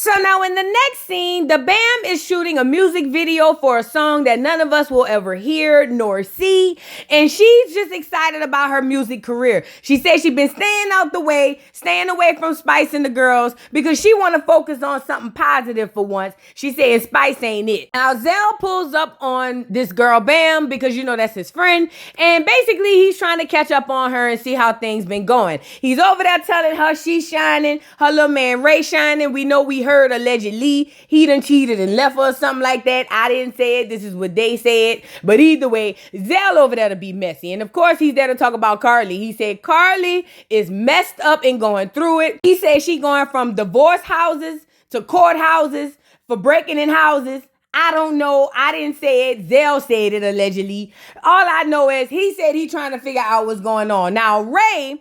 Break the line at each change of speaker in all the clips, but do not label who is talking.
So now in the next scene, the Bam is shooting a music video for a song that none of us will ever hear nor see. And she's just excited about her music career. She says she's been staying out the way, staying away from Spice and the girls because she want to focus on something positive for once. She said Spice ain't it. Now Zell pulls up on this girl Bam because you know that's his friend. And basically he's trying to catch up on her and see how things been going. He's over there telling her she's shining, her little man Ray shining. We know we heard allegedly he done cheated and left her or something like that. I didn't say it. This is what they said. But either way, Zell over there to be messy. And of course, he's there to talk about Carly. He said Carly is messed up and going through it. He said she going from divorce houses to courthouses for breaking in houses. I don't know. I didn't say it. Zell said it allegedly. All I know is he said he trying to figure out what's going on. Now, Ray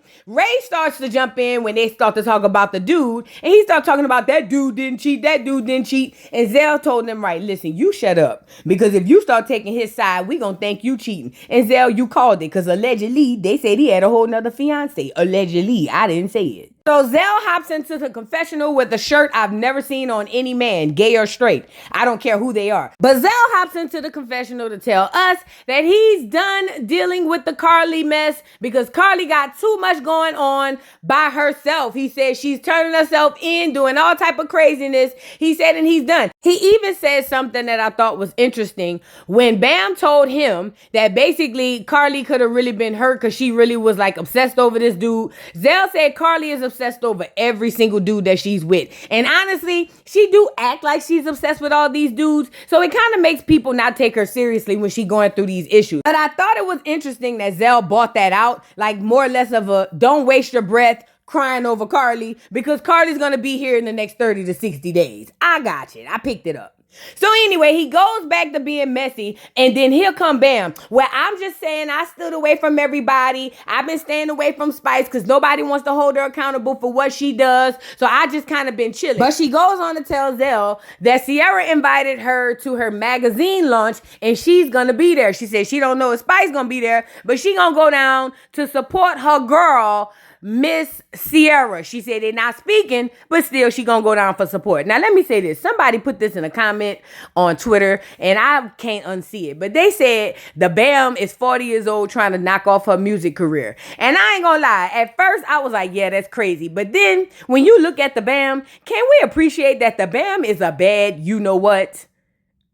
starts to jump in when they start to talk about the dude. And he starts talking about that dude didn't cheat. That dude didn't cheat. And Zell told them, right, listen, you shut up. Because if you start taking his side, we gonna think you cheating. And Zell, you called it. Because allegedly, they said he had a whole nother fiance. Allegedly. I didn't say it. So Zell hops into the confessional with a shirt I've never seen on any man, gay or straight. I don't care who they are. But Zell hops into the confessional to tell us that he's done dealing with the Carly mess because Carly got too much going on by herself. He said she's turning herself in, doing all type of craziness. He said, and he's done. He even said something that I thought was interesting when Bam told him that basically Carly could have really been hurt because she really was like obsessed over this dude. Zell said Carly is obsessed over every single dude that she's with. And honestly, she do act like she's obsessed with all these dudes. So it kind of makes people not take her seriously when she going through these issues. But I thought it was interesting that Zell bought that out, like more or less of a don't waste your breath crying over Carly because Carly's going to be here in the next 30 to 60 days. I got you. I picked it up. So anyway, he goes back to being messy and then he'll come Bam. Well, I'm just saying I stood away from everybody. I've been staying away from Spice because nobody wants to hold her accountable for what she does. So I just kind of been chilling. But she goes on to tell Zell that Ciara invited her to her magazine launch and she's going to be there. She said she don't know if Spice going to be there, but she going to go down to support her girl, Miss Ciara. She said they're not speaking, but still she gonna go down for support. Now let me say this. Somebody put this in a comment on Twitter and I can't unsee it. But they said the Bam is 40 years old trying to knock off her music career. And I ain't gonna lie. At first I was like, yeah, that's crazy. But then when you look at the Bam, can we appreciate that the Bam is a bad you know what?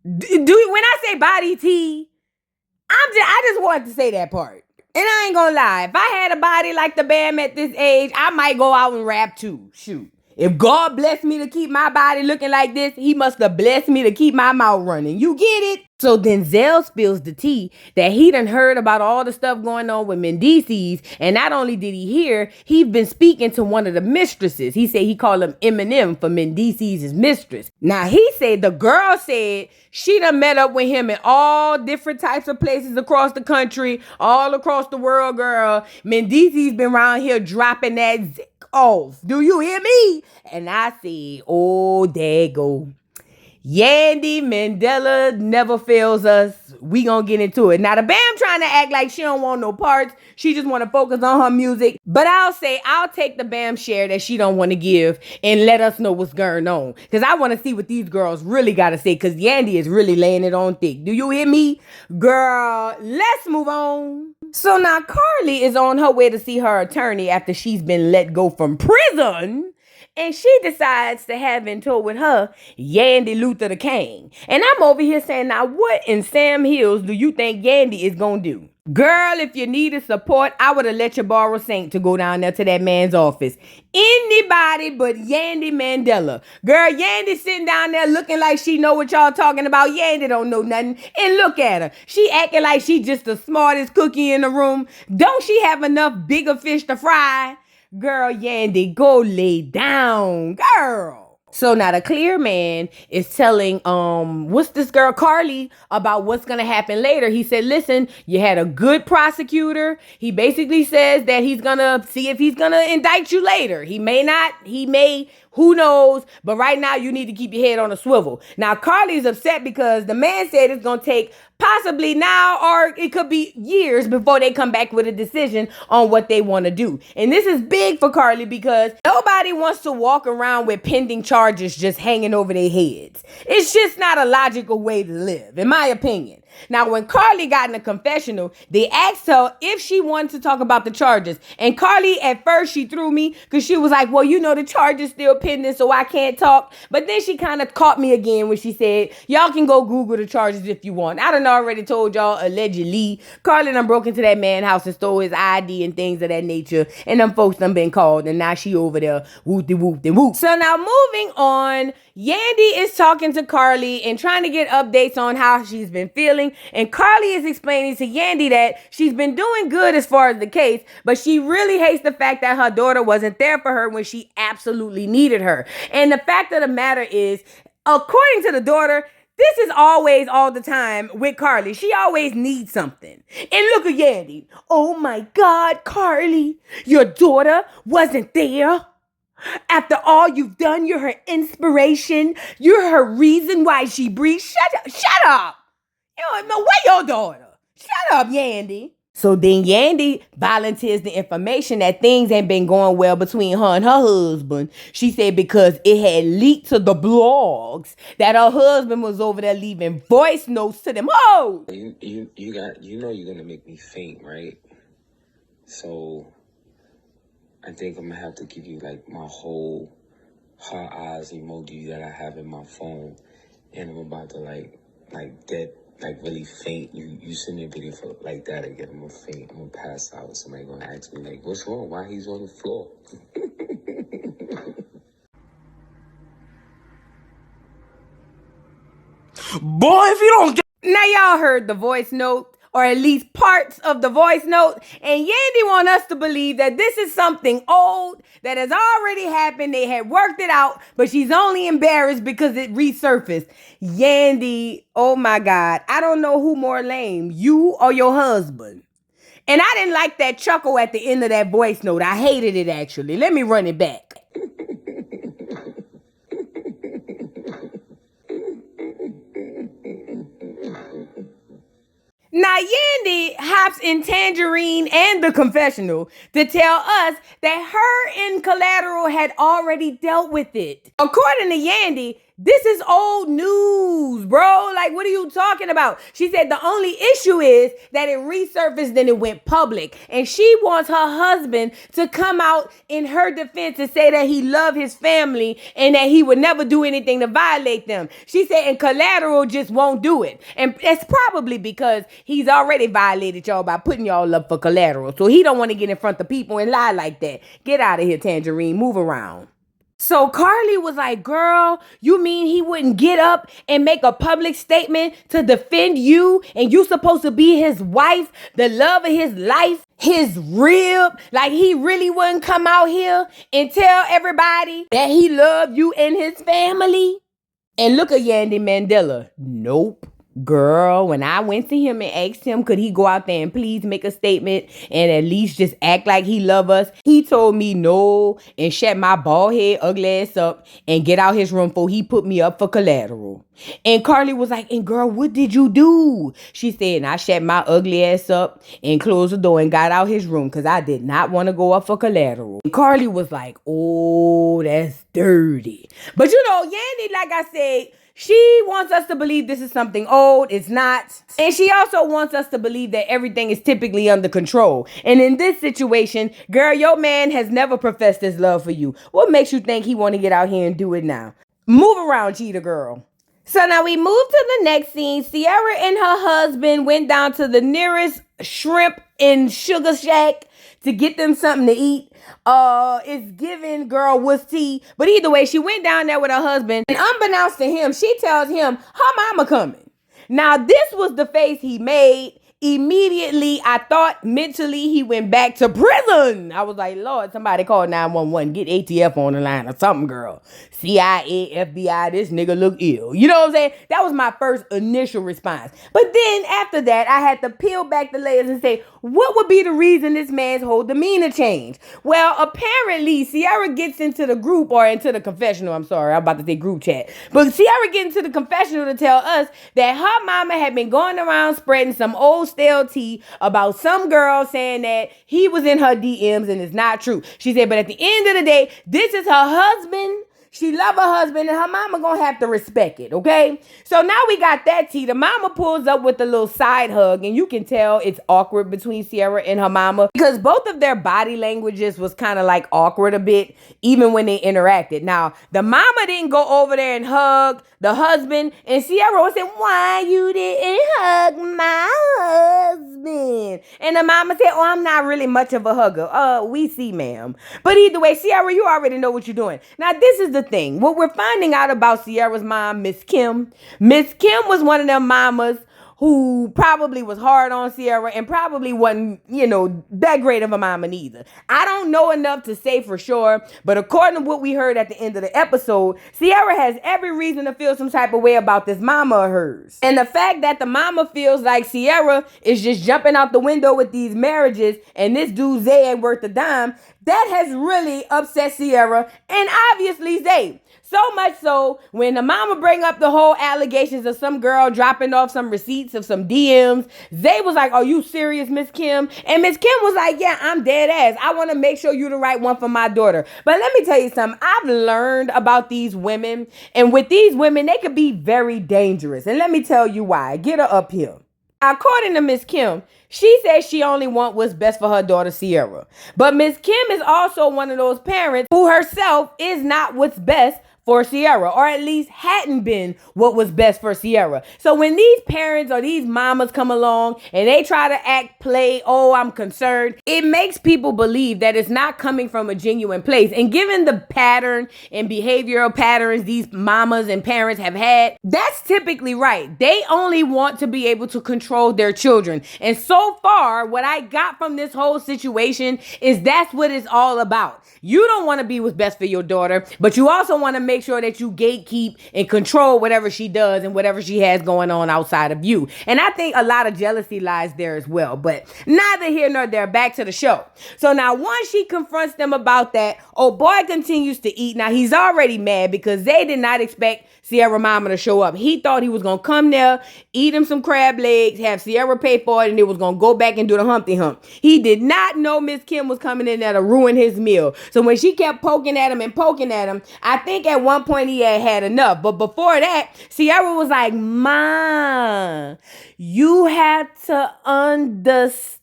When I say body T, I just wanted to say that part. And I ain't gonna lie, if I had a body like the Bam at this age, I might go out and rap too. Shoot. If God blessed me to keep my body looking like this, he must have blessed me to keep my mouth running. You get it? So then Zell spills the tea that he done heard about all the stuff going on with Mendices. And not only did he hear, he's been speaking to one of the mistresses. He said he called him Eminem for Mendices' mistress. Now he said the girl said she done met up with him in all different types of places across the country, all across the world, girl. Mendices been around here dropping that zick off. Do you hear me? And I said, oh, there go. Yandy Mandela never fails us. We gonna get into it. Now the Bam trying to act like she don't want no parts. She just want to focus on her music. But I'll take the Bam share that she don't want to give and let us know what's going on. Because I want to see what these girls really got to say. Because Yandy is really laying it on thick. Do you hear me? Girl, let's move on. So now Carly is on her way to see her attorney after she's been let go from prison. And she decides to have in tow with her Yandy Luther the King. And I'm over here saying, now what in Sam Hills do you think Yandy is going to do? Girl, if you needed support, I would have let you borrow Saint to go down there to that man's office. Anybody but Yandy Mandela. Girl, Yandy sitting down there looking like she know what y'all talking about. Yandy don't know nothing. And look at her. She acting like she just the smartest cookie in the room. Don't she have enough bigger fish to fry? Girl, Yandy, go lay down, girl. So now the clear man is telling, what's this girl, Carly, about what's going to happen later. He said, listen, you had a good prosecutor. He basically says that he's going to see if he's going to indict you later. He may not. He may Who knows? But right now, you need to keep your head on a swivel. Now, Carly's upset because the man said it's going to take possibly now or it could be years before they come back with a decision on what they want to do. And this is big for Carly because nobody wants to walk around with pending charges just hanging over their heads. It's just not a logical way to live, in my opinion. Now, when Carly got in the confessional, they asked her if she wanted to talk about the charges. And Carly, at first, she threw me because she was like, well, you know, the charges still pending, so I can't talk. But then she kind of caught me again when she said, y'all can go Google the charges if you want. I done already told y'all, allegedly, Carly done broke into that man's house and stole his ID and things of that nature. And them folks done been called, and now she over there, whoop-de-whoop-de-whoop. So now moving on, Yandy is talking to Carly and trying to get updates on how she's been feeling. And Carly is explaining to Yandy that she's been doing good as far as the case, but she really hates the fact that her daughter wasn't there for her when she absolutely needed her. And the fact of the matter is, according to the daughter, this is always all the time with Carly. She always needs something. And look at Yandy. Oh my God, Carly, your daughter wasn't there. After all you've done, you're her inspiration. You're her reason why she breathes. Shut up. You don't know where your daughter. Shut up, Yandy. So then Yandy volunteers the information that things ain't been going well between her and her husband. She said because it had leaked to the blogs that her husband was over there leaving voice notes to them. Oh!
You know you're gonna make me faint, right? So I think I'm gonna have to give you like my whole heart eyes emoji that I have in my phone, and I'm about to like dead, like really faint. You send me a video for like that again. I'm gonna faint. I'm gonna pass out. Somebody gonna ask me like, "What's wrong? Why he's on the floor?"
Boy, if you don't get...
Now y'all heard the voice note, or at least parts of the voice note, and Yandy want us to believe that this is something old that has already happened. They had worked it out, but she's only embarrassed because it resurfaced. Yandy, oh my God, I don't know who more lame, you or your husband. And I didn't like that chuckle at the end of that voice note. I hated it, actually. Let me run it back. Now, Yandy hops in Tangerine and the confessional to tell us that her and Collateral had already dealt with it. According to Yandy, this is old news, bro. Like, what are you talking about? She said the only issue is that it resurfaced and it went public. And she wants her husband to come out in her defense and say that he loved his family and that he would never do anything to violate them. She said, and Collateral just won't do it. And that's probably because he's already violated y'all by putting y'all up for Collateral. So he don't want to get in front of people and lie like that. Get out of here, Tangerine. Move around. So Carly was like, girl, you mean he wouldn't get up and make a public statement to defend you, and you supposed to be his wife, the love of his life, his rib? Like he really wouldn't come out here and tell everybody that he loved you and his family? And look at Yandy Mandela. Nope. Girl, when I went to him and asked him, could he go out there and please make a statement and at least just act like he love us? He told me no and shut my bald head ugly ass up and get out his room before he put me up for Collateral. And Carly was like, and girl, what did you do? She said, and I shut my ugly ass up and closed the door and got out his room because I did not want to go up for Collateral. And Carly was like, oh, that's dirty. But you know, Yandy, like I said, she wants us to believe this is something old. It's not. And she also wants us to believe that everything is typically under control. And in this situation, girl, your man has never professed his love for you. What makes you think he want to get out here and do it now? Move around, cheater girl. So now we move to the next scene. Sierra and her husband went down to the nearest shrimp and sugar shack to get them something to eat. It's giving girl was tea. But either way, she went down there with her husband. And unbeknownst to him, she tells him her mama coming. Now, this was the face he made, Immediately, I thought mentally he went back to prison. I was like, Lord, somebody call 911. Get ATF on the line or something, girl. CIA, FBI, this nigga look ill. You know what I'm saying? That was my first initial response. But then after that, I had to peel back the layers and say, what would be the reason this man's whole demeanor changed? Well, apparently, Ciara gets into the group or into the confessional. I'm sorry, I'm about to say group chat. But Ciara gets into the confessional to tell us that her mama had been going around spreading some old stale tea about some girl saying that he was in her DMs, and it's not true. She said, but at the end of the day, this is her husband. She love her husband, and her mama gonna have to respect it, okay? So now we got that tea. The mama pulls up with a little side hug, and you can tell it's awkward between Ciara and her mama because both of their body languages was kind of like awkward a bit, even when they interacted. Now, the mama didn't go over there and hug the husband, and Ciara said, why you didn't hug my husband? And the mama said, oh, I'm not really much of a hugger. We see, ma'am. But either way, Ciara, you already know what you're doing. Now, this is the thing. What we're finding out about Ciara's mom, Miss Kim. Miss Kim was one of them mamas who probably was hard on Ciara and probably wasn't, that great of a mama neither. I don't know enough to say for sure, but according to what we heard at the end of the episode, Ciara has every reason to feel some type of way about this mama of hers. And the fact that the mama feels like Ciara is just jumping out the window with these marriages and this dude Zay ain't worth a dime, that has really upset Ciara and obviously Zay. So much so, when the mama bring up the whole allegations of some girl dropping off some receipts of some DMs, Zay was like, are you serious, Miss Kim? And Miss Kim was like, yeah, I'm dead ass. I want to make sure you're the right one for my daughter. But let me tell you something. I've learned about these women, and with these women, they could be very dangerous. And let me tell you why. Get her up here. According to Miss Kim, she says she only wants what's best for her daughter, Ciara. But Miss Kim is also one of those parents who herself is not what's best for Ciara, or at least hadn't been what was best for Ciara. So when these parents or these mamas come along and they try to play, oh, I'm concerned, it makes people believe that it's not coming from a genuine place. And given the pattern and behavioral patterns these mamas and parents have had, that's typically right. They only want to be able to control their children. And so far, what I got from this whole situation is that's what it's all about. You don't want to be what's best for your daughter, but you also want to make sure that you gatekeep and control whatever she does and whatever she has going on outside of you. And I think a lot of jealousy lies there as well, but neither here nor there. Back to the show. So now once she confronts them about that, old boy continues to eat. Now he's already mad because they did not expect Ciara mama to show up. He thought he was going to come there, eat him some crab legs, have Ciara pay for it, and it was going to go back and do the Humpty Hump. He did not know Miss Kim was coming in there to ruin his meal. So when she kept poking at him, I think at one point he had enough. But before that, Ciara was like, Ma, you have to understand.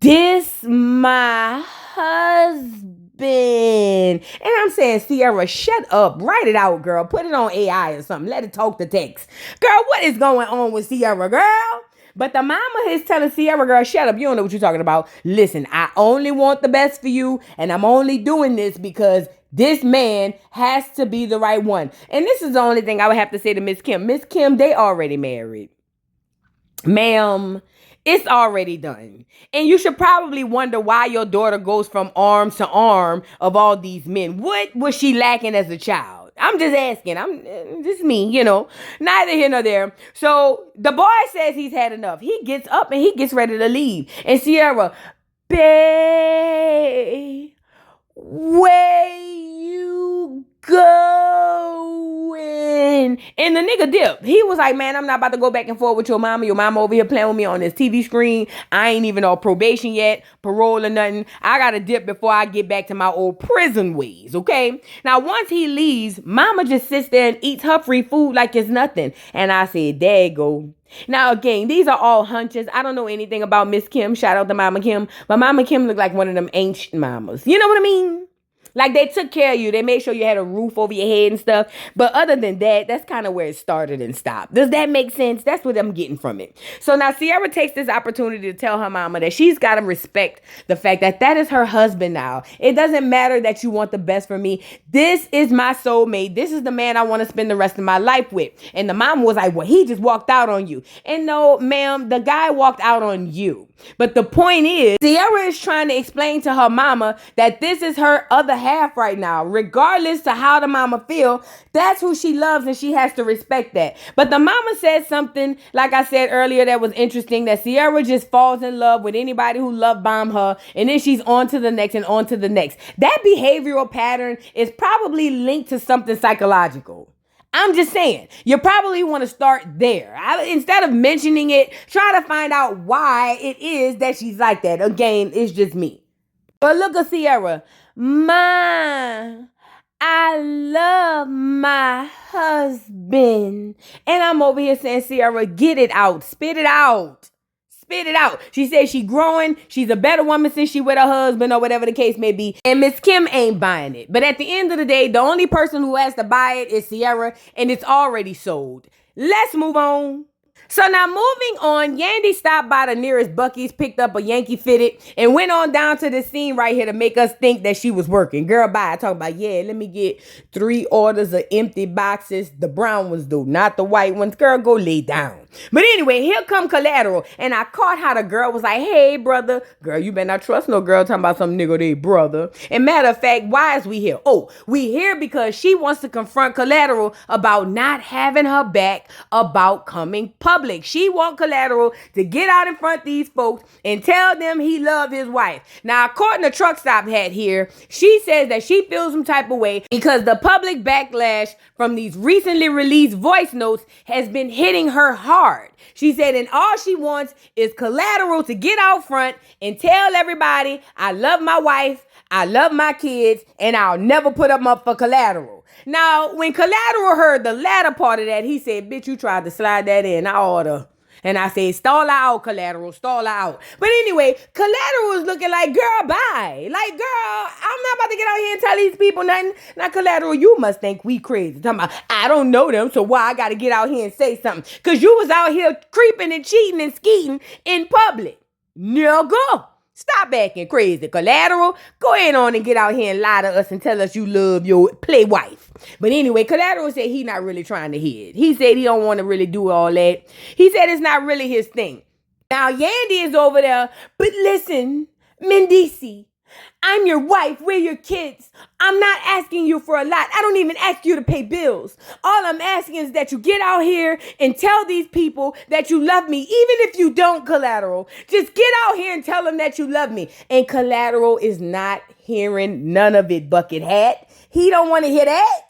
This my husband. And I'm saying, Ciara, shut up. Write it out, girl. Put it on AI or something. Let it talk to text. Girl, what is going on with Ciara, girl? But the mama is telling Ciara, girl, shut up. You don't know what you're talking about. Listen, I only want the best for you, and I'm only doing this because this man has to be the right one. And this is the only thing I would have to say to Miss Kim. Miss Kim, they already married. Ma'am, it's already done. And you should probably wonder why your daughter goes from arm to arm of all these men. What was she lacking as a child? I'm just asking. Just me, neither here nor there. So the boy says he's had enough. He gets up and he gets ready to leave. And Ciara, babe, where you going? And the nigga dipped. He was like, man, I'm not about to go back and forth with your mama. Your mama over here playing with me on this TV screen. I ain't even on probation yet, parole or nothing. I gotta dip before I get back to my old prison ways, okay? Now, once he leaves, mama just sits there and eats her free food like it's nothing. And I said, there you go. Now, again, these are all hunches. I don't know anything about Miss Kim. Shout out to Mama Kim. But Mama Kim looked like one of them ancient mamas. You know what I mean? Like, they took care of you. They made sure you had a roof over your head and stuff. But other than that, that's kind of where it started and stopped. Does that make sense? That's what I'm getting from it. So now Ciara takes this opportunity to tell her mama that she's got to respect the fact that that is her husband now. It doesn't matter that you want the best for me. This is my soulmate. This is the man I want to spend the rest of my life with. And the mama was like, well, he just walked out on you. And no, ma'am, the guy walked out on you. But the point is, Ciara is trying to explain to her mama that this is her other half right now. Regardless to how the mama feel, that's who she loves and she has to respect that. But the mama said something, like I said earlier, that was interesting, that Ciara just falls in love with anybody who love bomb her, and then she's on to the next and on to the next. That behavioral pattern is probably linked to something psychological. I'm just saying, you probably want to start there. Instead of mentioning it, try to find out why it is that she's like that. Again, it's just me. But look at Ciara. I love my husband. And I'm over here saying, Ciara, get it out. Spit it out. Spit it out. She says she's growing. She's a better woman since she with her husband or whatever the case may be. And Miss Kim ain't buying it. But at the end of the day, the only person who has to buy it is Ciara, and it's already sold. Let's move on. So now moving on, Yandy stopped by the nearest Buc-ee's, picked up a Yankee Fitted, and went on down to the scene right here to make us think that she was working. Girl, bye. I talk about, yeah, let me get 3 orders of empty boxes. The brown ones do, not the white ones. Girl, go lay down. But anyway, here come Collateral, and I caught how the girl was like, hey, brother. Girl, you better not trust no girl talking about some nigga they brother. And matter of fact, why is we here? Oh, we here because she wants to confront Collateral about not having her back about coming public. She want Collateral to get out in front of these folks and tell them he loved his wife. Now, according to Truck Stop Hat here, she says that she feels some type of way because the public backlash from these recently released voice notes has been hitting her hard. She said, and all she wants is Collateral to get out front and tell everybody, I love my wife, I love my kids, and I'll never put them up for Collateral. Now, when Collateral heard the latter part of that, he said, bitch, you tried to slide that in. I oughta. And I said, stall her out, Collateral, stall her out. But anyway, Collateral was looking like, girl, bye. Like, girl, I'm not about to get out here and tell these people nothing. Now, Collateral, you must think we crazy. Talking about, I don't know them, so why I got to get out here and say something? Because you was out here creeping and cheating and skeeting in public. Nigga. Stop acting crazy, Collateral. Go ahead on and get out here and lie to us and tell us you love your play wife. But anyway, Collateral said he not really trying to hear it. He said he don't want to really do all that. He said it's not really his thing. Now, Yandy is over there. But listen, Mendici, I'm your wife. We're your kids. I'm not asking you for a lot. I don't even ask you to pay bills. All I'm asking is that you get out here and tell these people that you love me. Even if you don't, Collateral. Just get out here and tell them that you love me. And Collateral is not hearing none of it, Bucket Hat. He don't want to hear that.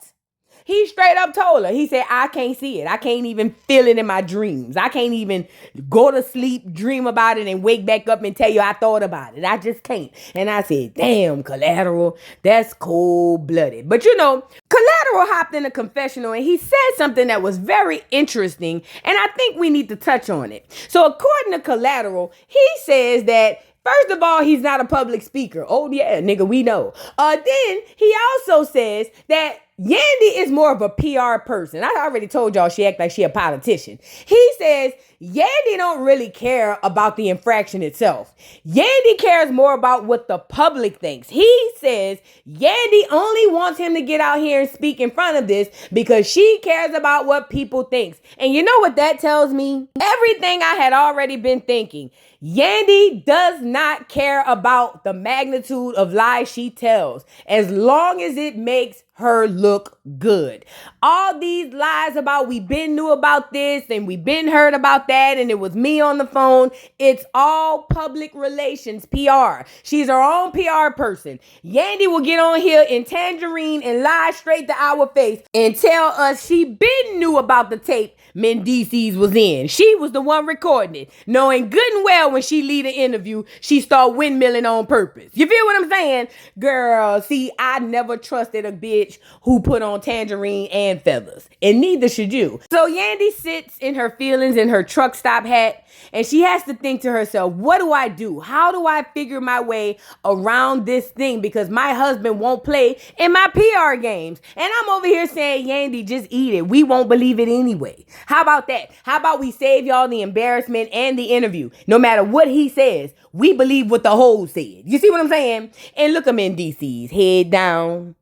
He straight up told her. He said, I can't see it. I can't even feel it in my dreams. I can't even go to sleep, dream about it, and wake back up and tell you I thought about it. I just can't. And I said, damn, Collateral, that's cold-blooded. But you know, Collateral hopped in a confessional and he said something that was very interesting, and I think we need to touch on it. So according to Collateral, he says that first of all, he's not a public speaker. Oh, yeah, nigga, we know. Then he also says that Yandy is more of a PR person. I already told y'all she act like she a politician. He says Yandy don't really care about the infraction itself. Yandy cares more about what the public thinks. He says Yandy only wants him to get out here and speak in front of this because she cares about what people think. And you know what that tells me? Everything I had already been thinking. Yandy does not care about the magnitude of lies she tells as long as it makes her look good. All these lies about we been knew about this and we been heard about that and it was me on the phone. It's all public relations, PR. She's her own PR person. Yandy will get on here in Tangerine and lie straight to our face and tell us she been knew about the tape Mendicis was in. She was the one recording it, knowing good and well when she lead an interview, she start windmilling on purpose. You feel what I'm saying? Girl, see, I never trusted a bitch bitch who put on tangerine and feathers. And neither should you. So Yandy sits in her feelings in her truck stop hat, and she has to think to herself, what do I do? How do I figure my way around this thing? Because my husband won't play in my PR games. And I'm over here saying, Yandy, just eat it. We won't believe it anyway. How about that? How about we save y'all the embarrassment and the interview? No matter what he says, we believe what the whole said. You see what I'm saying? And look, I'm in DC's head down.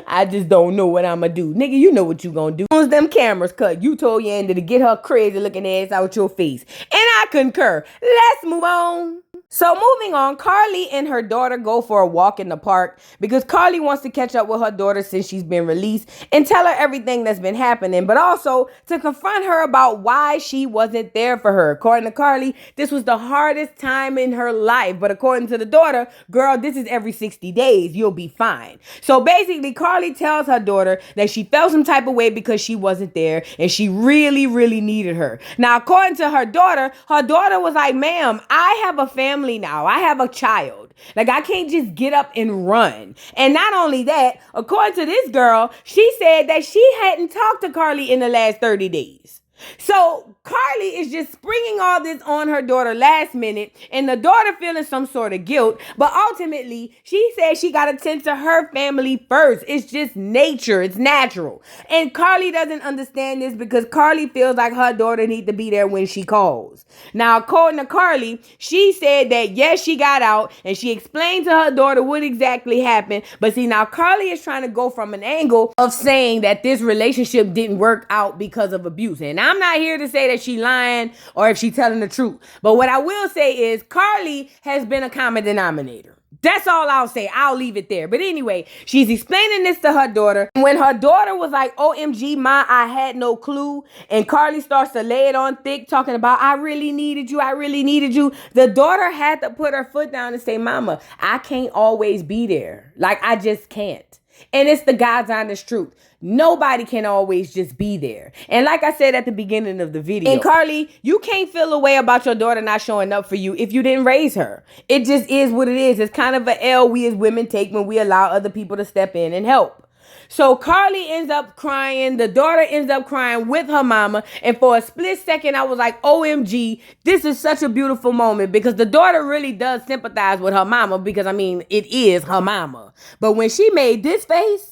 I just don't know what I'ma do. Nigga, you know what you gonna do. Once them cameras cut, you told Yandy to get her crazy looking ass out your face. And I concur. Let's move on. So moving on, Carly and her daughter go for a walk in the park because Carly wants to catch up with her daughter since she's been released and tell her everything that's been happening, but also to confront her about why she wasn't there for her. According to Carly, this was the hardest time in her life, but according to the daughter, girl, this is every 60 days. You'll be fine. So basically, Carly tells her daughter that she felt some type of way because she wasn't there and she really, really needed her. Now, according to her daughter was like, ma'am, I have a family now. I have a child. Like, I can't just get up and run. And not only that, according to this girl, she said that she hadn't talked to Carly in the last 30 days. So Carly is just springing all this on her daughter last minute, and the daughter feeling some sort of guilt, but ultimately she said she got to tend to her family first. It's just nature. It's natural. And Carly doesn't understand this because Carly feels like her daughter needs to be there when she calls. Now, according to Carly, she said that yes, she got out and she explained to her daughter what exactly happened. But see, now Carly is trying to go from an angle of saying that this relationship didn't work out because of abuse. And I'm not here to say that she lying or if she telling the truth. But what I will say is Carly has been a common denominator. That's all I'll say. I'll leave it there. But anyway, she's explaining this to her daughter. When her daughter was like, OMG, Ma, I had no clue. And Carly starts to lay it on thick, talking about, I really needed you. I really needed you. The daughter had to put her foot down and say, Mama, I can't always be there. Like, I just can't. And it's the God's honest truth. Nobody can always just be there. And like I said at the beginning of the video, and Carly, you can't feel a way about your daughter not showing up for you if you didn't raise her. It just is what it is. It's kind of an L we as women take when we allow other people to step in and help. So Carly ends up crying. The daughter ends up crying with her mama. And for a split second, I was like, OMG, this is such a beautiful moment because the daughter really does sympathize with her mama because, I mean, it is her mama. But when she made this face,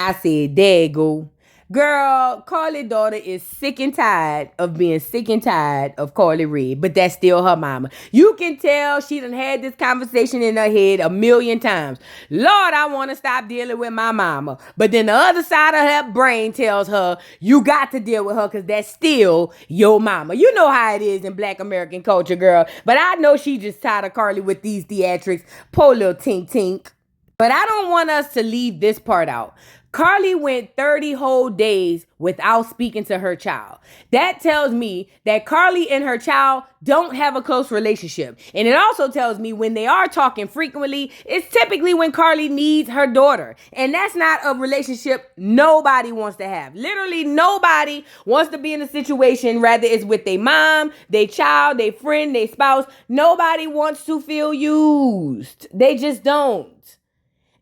I said, there you go. Girl, Carly's daughter is sick and tired of being sick and tired of Carly Red, but that's still her mama. You can tell she done had this conversation in her head a million times. Lord, I want to stop dealing with my mama. But then the other side of her brain tells her, you got to deal with her because that's still your mama. You know how it is in Black American culture, girl. But I know she just tired of Carly with these theatrics. Poor little tink tink. But I don't want us to leave this part out. Carly went 30 whole days without speaking to her child. That tells me that Carly and her child don't have a close relationship. And it also tells me when they are talking frequently, it's typically when Carly needs her daughter. And that's not a relationship nobody wants to have. Literally nobody wants to be in a situation, rather it's with their mom, their child, their friend, their spouse. Nobody wants to feel used. They just don't.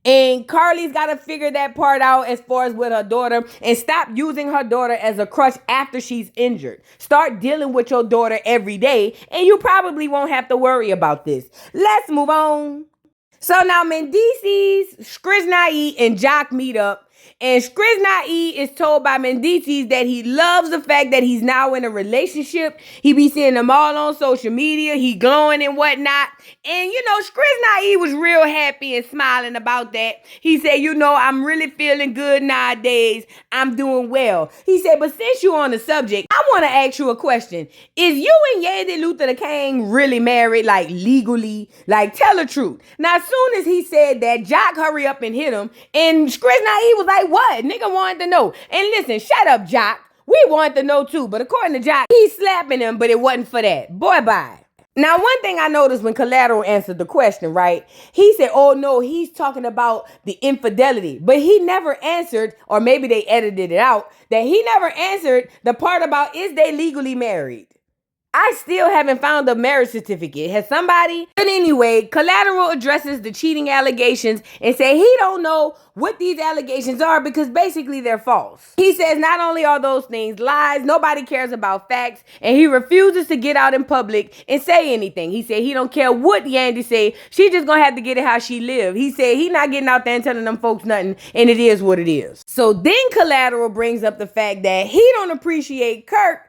And Carly's got to figure that part out as far as with her daughter and stop using her daughter as a crutch after she's injured. Start dealing with your daughter every day and you probably won't have to worry about this. Let's move on. So now Mendeecees, Skriznai, and Jock meet up. And Skriznai is told by Mendeecees that he loves the fact that he's now in a relationship. He be seeing them all on social media. He glowing and whatnot. And, you know, Skriznai was real happy and smiling about that. He said, you know, I'm really feeling good nowadays. I'm doing well. He said, but since you're on the subject, I want to ask you a question. Is you and Yandy Luther the King really married, like legally? Like, tell the truth. Now, as soon as he said that, Jock hurry up and hit him. And Skriznai was like, what? Nigga wanted to know. And listen, shut up, Jock. We wanted to know too. But according to Jock, he's slapping him, but it wasn't for that. Boy, bye. Now, one thing I noticed when Collateral answered the question, right? He said, oh, no, he's talking about the infidelity. But he never answered, or maybe they edited it out, that he never answered the part about is they legally married. I still haven't found a marriage certificate. Has somebody? But anyway, Collateral addresses the cheating allegations and say he don't know what these allegations are because basically they're false. He says not only are those things lies, nobody cares about facts, and he refuses to get out in public and say anything. He said he don't care what Yandy say, she just gonna have to get it how she live. He said he not getting out there and telling them folks nothing, and it is what it is. So then Collateral brings up the fact that he don't appreciate Kirk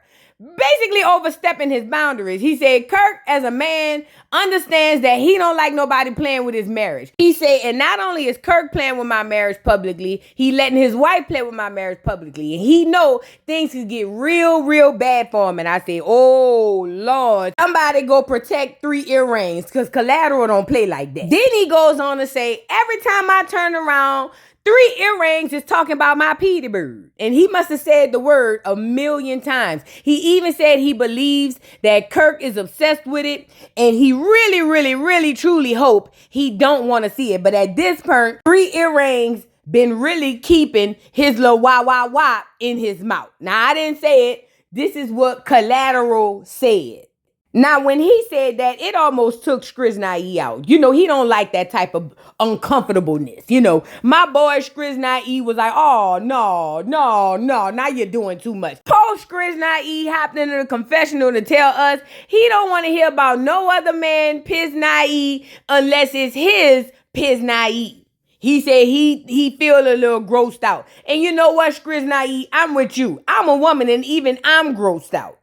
basically overstepping his boundaries. He said Kirk, as a man, understands that he don't like nobody playing with his marriage. He said, and not only is Kirk playing with my marriage publicly, he letting his wife play with my marriage publicly. And he know things could get real bad for him. And I said, oh, Lord, somebody go protect 3 earrings because Collateral don't play like that. Then he goes on to say, every time I turn around, 3 earrings is talking about my Petey bird. And he must have said the word 1,000,000 times. He even said he believes that Kirk is obsessed with it. And he really, truly hope he don't want to see it. But at this point, 3 earrings been really keeping his little wah in his mouth. Now, I didn't say it. This is what Collateral said. Now, when he said that, it almost took Skriznai out. You know, he don't like that type of uncomfortableness. You know, my boy Skriznai was like, oh, no, now you're doing too much. Post Skriznai hopped into the confessional to tell us he don't want to hear about no other man Piznai unless it's his Piznai. He said he feel a little grossed out. And you know what, Skriznai, I'm with you. I'm a woman and even I'm grossed out.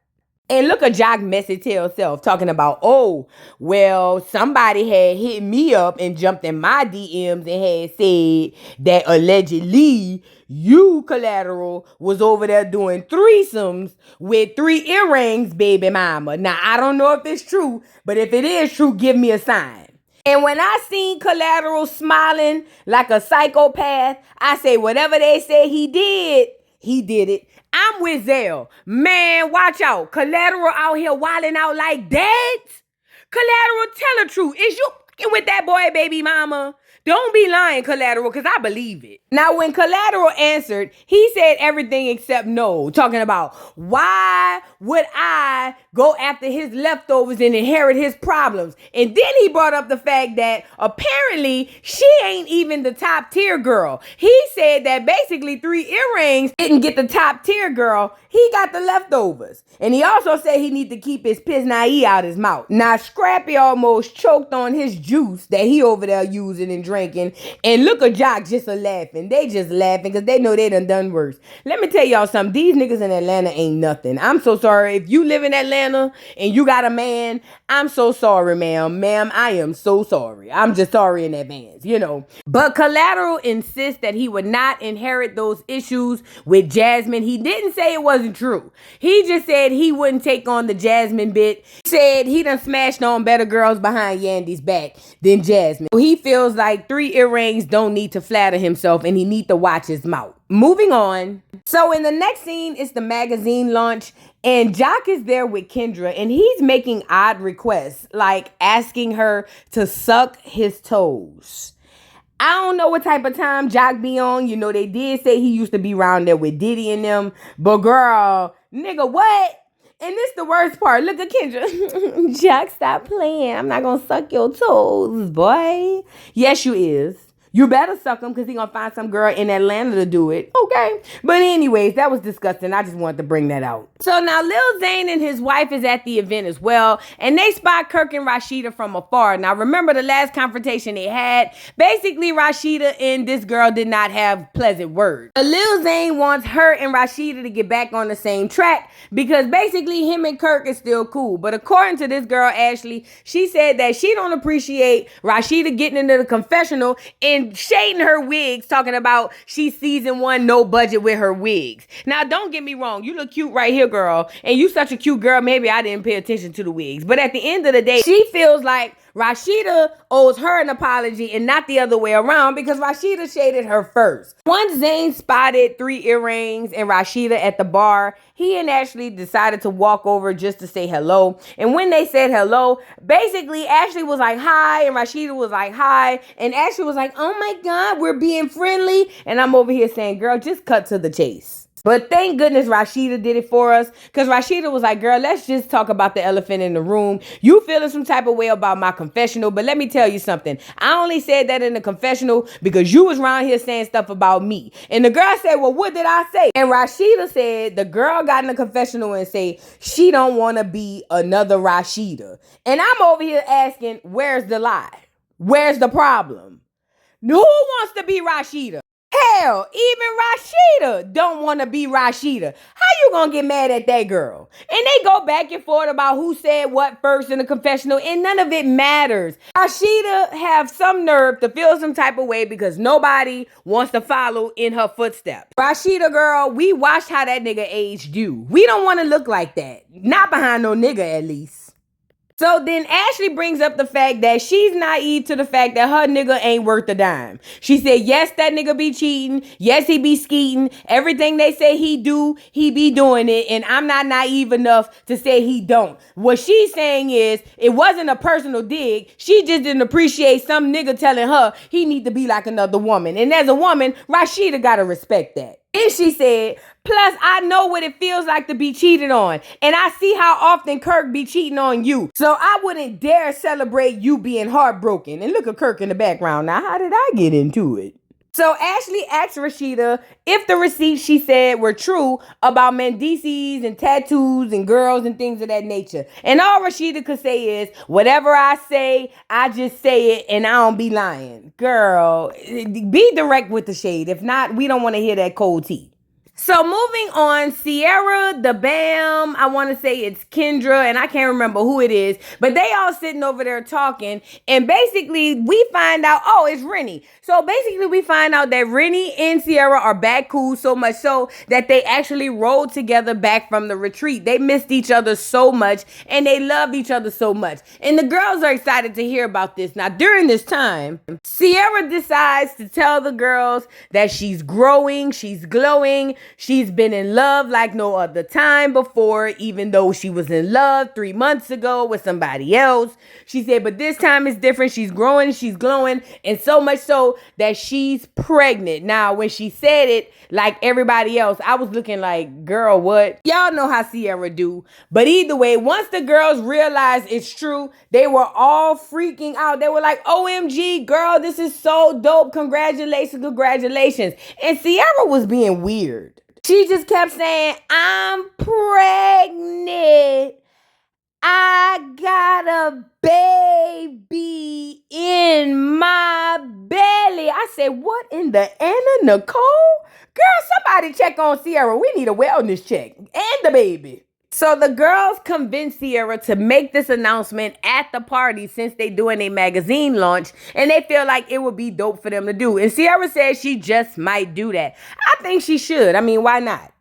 And look at Jock messy tail self talking about, oh, well, somebody had hit me up and jumped in my DMs and had said that allegedly you, Collateral, was over there doing threesomes with 3 earrings, baby mama. Now, I don't know if it's true, but if it is true, give me a sign. And when I seen Collateral smiling like a psychopath, I say whatever they say he did it. I'm with Zell. Man, watch out. Collateral out here wilding out like that. Collateral, tell the truth. Is you fucking with that boy, baby mama? Don't be lying, Collateral, because I believe it. Now, when Collateral answered, he said everything except no, talking about why would I go after his leftovers and inherit his problems? And then he brought up the fact that apparently she ain't even the top tier girl. He said that basically 3 earrings didn't get the top tier girl. He got the leftovers. And he also said he need to keep his piznai out his mouth. Now, Scrappy almost choked on his juice that he over there using and drinking. And look at Jock just laughing. They just laughing because they know they done worse. Let me tell y'all something. These niggas in Atlanta ain't nothing. I'm so sorry. If you live in Atlanta and you got a man, I'm so sorry, ma'am. Ma'am, I am so sorry. I'm just sorry in advance, you know. But Collateral insists that he would not inherit those issues with Jasmine. He didn't say it wasn't true. He just said he wouldn't take on the Jasmine bit. He said he done smashed on better girls behind Yandy's back than Jasmine. He feels like 3 earrings don't need to flatter himself and he need to watch his mouth. Moving on. So in the next scene, it's the magazine launch and Jock is there with Kendra and he's making odd requests like asking her to suck his toes. I don't know what type of time Jock be on. You know, they did say he used to be around there with Diddy and them. But girl, nigga, what? And this the worst part. Look at Kendra. Jock, stop playing. I'm not going to suck your toes, boy. Yes, you is. You better suck him because he going to find some girl in Atlanta to do it. Okay. But anyways, that was disgusting. I just wanted to bring that out. So now Lil Zane and his wife is at the event as well. And they spot Kirk and Rashida from afar. Now remember the last confrontation they had. Basically, Rashida and this girl did not have pleasant words. But Lil Zane wants her and Rashida to get back on the same track because basically him and Kirk is still cool. But according to this girl, Ashley, she said that she don't appreciate Rashida getting into the confessional and shading her wigs, talking about she's season 1, no budget with her wigs. Now, don't get me wrong. You look cute right here, girl. And you such a cute girl. Maybe I didn't pay attention to the wigs. But at the end of the day, she feels like Rashida owes her an apology and not the other way around because Rashida shaded her first. Once Zane spotted 3 earrings and Rashida at the bar, he and Ashley decided to walk over just to say hello. And when they said hello, basically Ashley was like, hi, and Rashida was like, hi. And Ashley was like, oh my God, we're being friendly. And I'm over here saying, girl, just cut to the chase. But thank goodness Rashida did it for us, because Rashida was like, girl, let's just talk about the elephant in the room. You feeling some type of way about my confessional, but let me tell you something. I only said that in the confessional because you was around here saying stuff about me. And the girl said, well, what did I say? And Rashida said the girl got in the confessional and said she don't want to be another Rashida. And I'm over here asking, where's the lie? Where's the problem? Who wants to be Rashida? Hell, even Rashida don't want to be Rashida. How you gonna get mad at that girl? And they go back and forth about who said what first in the confessional, and none of it matters. Rashida have some nerve to feel some type of way because nobody wants to follow in her footsteps. Rashida, girl, we watched how that nigga aged you. We don't want to look like that. Not behind no nigga, at least. So then Ashley brings up the fact that she's naive to the fact that her nigga ain't worth a dime. She said, yes, that nigga be cheating. Yes, he be skeeting. Everything they say he do, he be doing it. And I'm not naive enough to say he don't. What she's saying is, it wasn't a personal dig. She just didn't appreciate some nigga telling her he need to be like another woman. And as a woman, Rashida gotta respect that. And she said, plus I know what it feels like to be cheated on. And I see how often Kirk be cheating on you. So I wouldn't dare celebrate you being heartbroken. And look at Kirk in the background. Now, how did I get into it? So Ashley asked Rashida if the receipts she said were true about Mendices and tattoos and girls and things of that nature. And all Rashida could say is, whatever I say, I just say it and I don't be lying. Girl, be direct with the shade. If not, we don't want to hear that cold tea. So moving on, Sierra, the Bam, I want to say it's Kendra, and I can't remember who it is, but they all sitting over there talking, and basically we find out, oh, it's Rennie. So basically we find out that Rennie and Sierra are back cool, so much so that they actually rode together back from the retreat. They missed each other so much, and they loved each other so much. And the girls are excited to hear about this. Now, during this time, Sierra decides to tell the girls that she's growing, she's glowing, she's been in love like no other time before, even though she was in love 3 months ago with somebody else. She said, but this time it's different. She's growing, she's glowing, and so much so that she's pregnant. Now, when she said it, like everybody else, I was looking like, girl, what? Y'all know how Sierra do. But either way, once the girls realized it's true, they were all freaking out. They were like, OMG, girl, this is so dope. Congratulations, congratulations. And Sierra was being weird. She just kept saying, I'm pregnant. I got a baby in my belly. I said, what in the Anna Nicole? Girl, somebody check on Sierra. We need a wellness check. And the baby. So the girls convinced Sierra to make this announcement at the party since they doing a magazine launch, and they feel like it would be dope for them to do. And Sierra says she just might do that. I think she should. I mean, why not?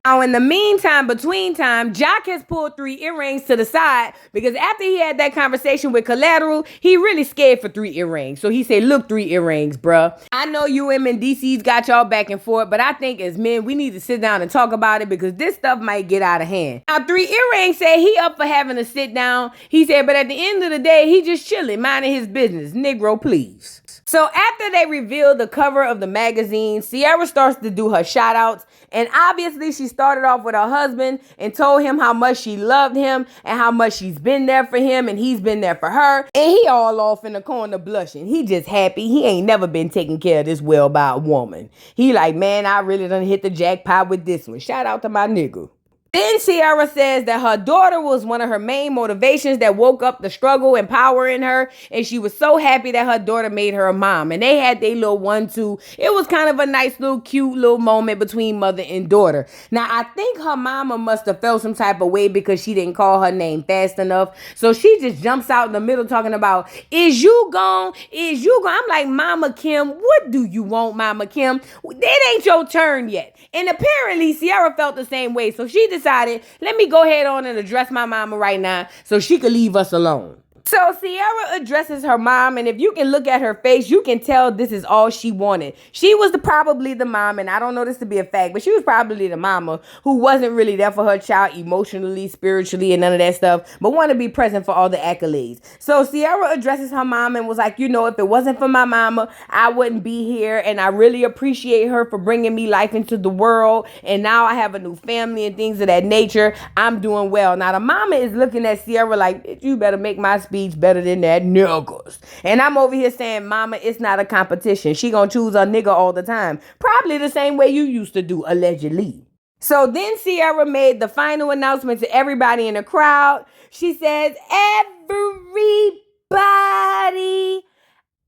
Now, in the meantime, between time, Jock has pulled 3 earrings to the side because after he had that conversation with Collateral, he really scared for 3 earrings. So he said, look, 3 earrings, bruh. I know you and DC's got y'all back and forth, but I think as men, we need to sit down and talk about it because this stuff might get out of hand. Now, 3 earrings said he up for having to sit down. He said, but at the end of the day, he just chilling, minding his business. Negro, please. So after they reveal the cover of the magazine, Sierra starts to do her shout outs. And obviously she started off with her husband and told him how much she loved him and how much she's been there for him and he's been there for her. And he all off in the corner blushing. He just happy. He ain't never been taken care of this well by a woman. He like, man, I really done hit the jackpot with this one. Shout out to my nigga. Then Sierra says that her daughter was one of her main motivations that woke up the struggle and power in her. And she was so happy that her daughter made her a mom. And they had their little 1-2. It was kind of a nice little cute little moment between mother and daughter. Now, I think her mama must have felt some type of way because she didn't call her name fast enough. So she just jumps out in the middle talking about, is you gone? Is you gone? I'm like, Mama Kim, what do you want, Mama Kim? It ain't your turn yet. And apparently Sierra felt the same way. So she decided, let me go ahead on and address my mama right now so she could leave us alone. So Ciara addresses her mom, and if you can look at her face, you can tell this is all she wanted. She was probably the mom, and I don't know this to be a fact, but she was probably the mama who wasn't really there for her child emotionally, spiritually, and none of that stuff, but wanted to be present for all the accolades. So Ciara addresses her mom and was like, you know, if it wasn't for my mama, I wouldn't be here, and I really appreciate her for bringing me life into the world, and now I have a new family and things of that nature. I'm doing well. Now the mama is looking at Ciara like, you better make my speech better than that niggas. And I'm over here saying, mama, it's not a competition. She gonna choose a nigga all the time. Probably the same way you used to do, allegedly. So then Ciara made the final announcement to everybody in the crowd. She says, everybody,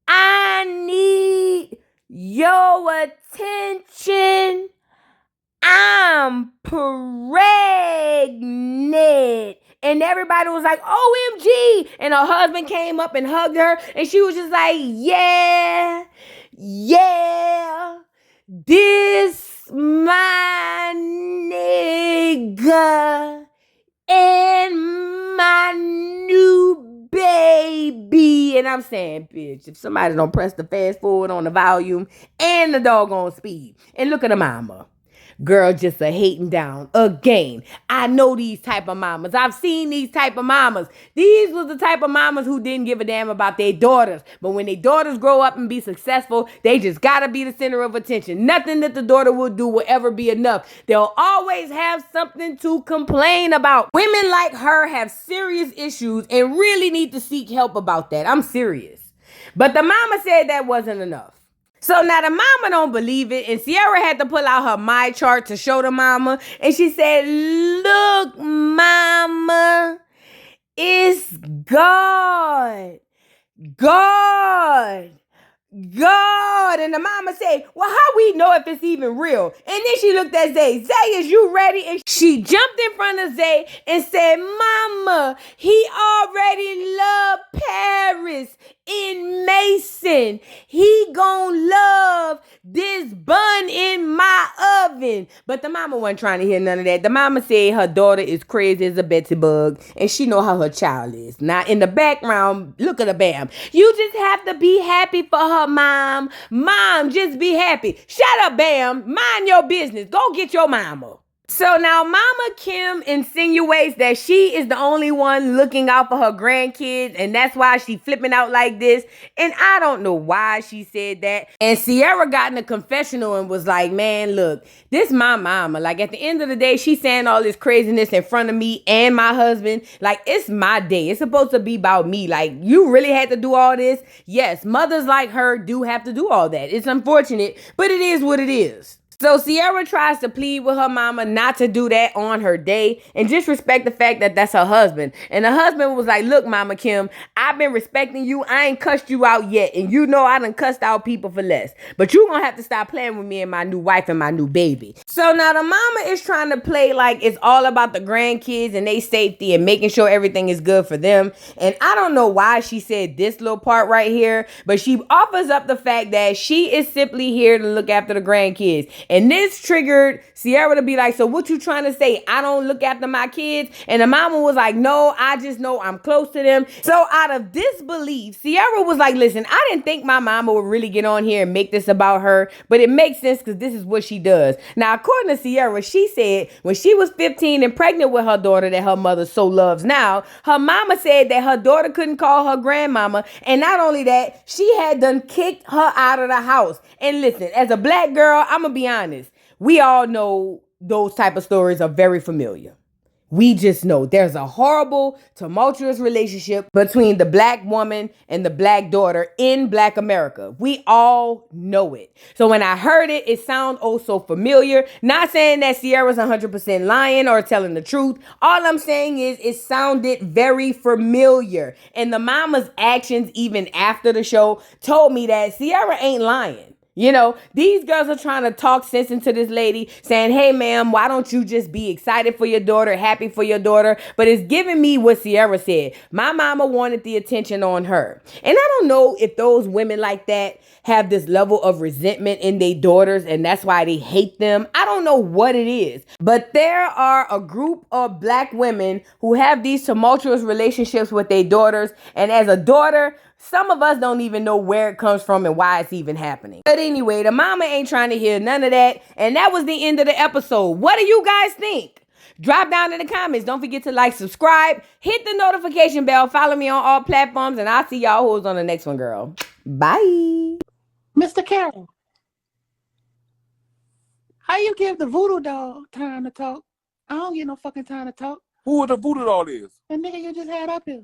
I need your attention. I'm pregnant. And everybody was like, OMG. And her husband came up and hugged her. And she was just like, yeah, this my nigga and my new baby. And I'm saying, bitch, if somebody don't press the fast forward on the volume and the doggone speed. And look at the mama. Girl, just a hating down again. I know these type of mamas. I've seen these type of mamas. These was the type of mamas who didn't give a damn about their daughters. But when their daughters grow up and be successful, they just gotta be the center of attention. Nothing that the daughter will do will ever be enough. They'll always have something to complain about. Women like her have serious issues and really need to seek help about that. I'm serious. But the mama said that wasn't enough. So now the mama don't believe it, and Ciara had to pull out her My Chart to show the mama, and she said, look, mama, it's God. And the mama said, well, how we know if it's even real? And then she looked at Zay. Zay, is you ready? And she jumped in front of Zay and said, mama, he already loved Paris in Mason. He gon' love this bun in my oven. But the mama wasn't trying to hear none of that. The mama said her daughter is crazy as a Betsy bug, and she know how her child is. Now, in the background, look at her, Bam. You just have to be happy for her, Mom. Mom, just be happy. Shut up, Bam. Mind your business. Go get your mama. So now Mama Kim insinuates that she is the only one looking out for her grandkids, and that's why she flipping out like this. And I don't know why she said that. And Ciara got in a confessional and was like, man, look, this my mama. Like, at the end of the day, she's saying all this craziness in front of me and my husband. Like, it's my day. It's supposed to be about me. Like, you really had to do all this? Yes, mothers like her do have to do all that. It's unfortunate, but it is what it is. So Ciara tries to plead with her mama not to do that on her day and just respect the fact that that's her husband. And the husband was like, look, Mama Kim, I've been respecting you. I ain't cussed you out yet. And you know I done cussed out people for less. But you gonna have to stop playing with me and my new wife and my new baby. So now the mama is trying to play like it's all about the grandkids and their safety and making sure everything is good for them. And I don't know why she said this little part right here, but she offers up the fact that she is simply here to look after the grandkids. And this triggered Ciara to be like, so what you trying to say? I don't look after my kids? And the mama was like, no, I just know I'm close to them. So out of this belief, Ciara was like, listen, I didn't think my mama would really get on here and make this about her, but it makes sense because this is what she does. Now, according to Ciara, she said when she was 15 and pregnant with her daughter that her mother so loves now, her mama said that her daughter couldn't call her grandmama. And not only that, she had done kicked her out of the house. And listen, as a black girl, I'm going to be honest. We all know those type of stories are very familiar. We just know there's a horrible, tumultuous relationship between the black woman and the black daughter in Black America. We all know it. So when I heard it, it sounded oh so familiar. Not saying that Ciara's 100% lying or telling the truth. All I'm saying is it sounded very familiar. And the mama's actions even after the show told me that Ciara ain't lying. You know, these girls are trying to talk sense into this lady saying, hey, ma'am, why don't you just be excited for your daughter, happy for your daughter? But it's giving me what Ciara said. My mama wanted the attention on her. And I don't know if those women like that have this level of resentment in their daughters and that's why they hate them. I don't know what it is, but there are a group of black women who have these tumultuous relationships with their daughters. And as a daughter, some of us don't even know where it comes from and why it's even happening. But anyway, the mama ain't trying to hear none of that. And that was the end of the episode. What do you guys think? Drop down in the comments. Don't forget to like, subscribe, hit the notification bell, follow me on all platforms, and I'll see y'all hoes on the next one, girl. Bye.
Mr. Carroll, how you give the voodoo doll time to talk? I don't get no fucking time to talk.
Who the voodoo doll is?
The nigga you just had up here.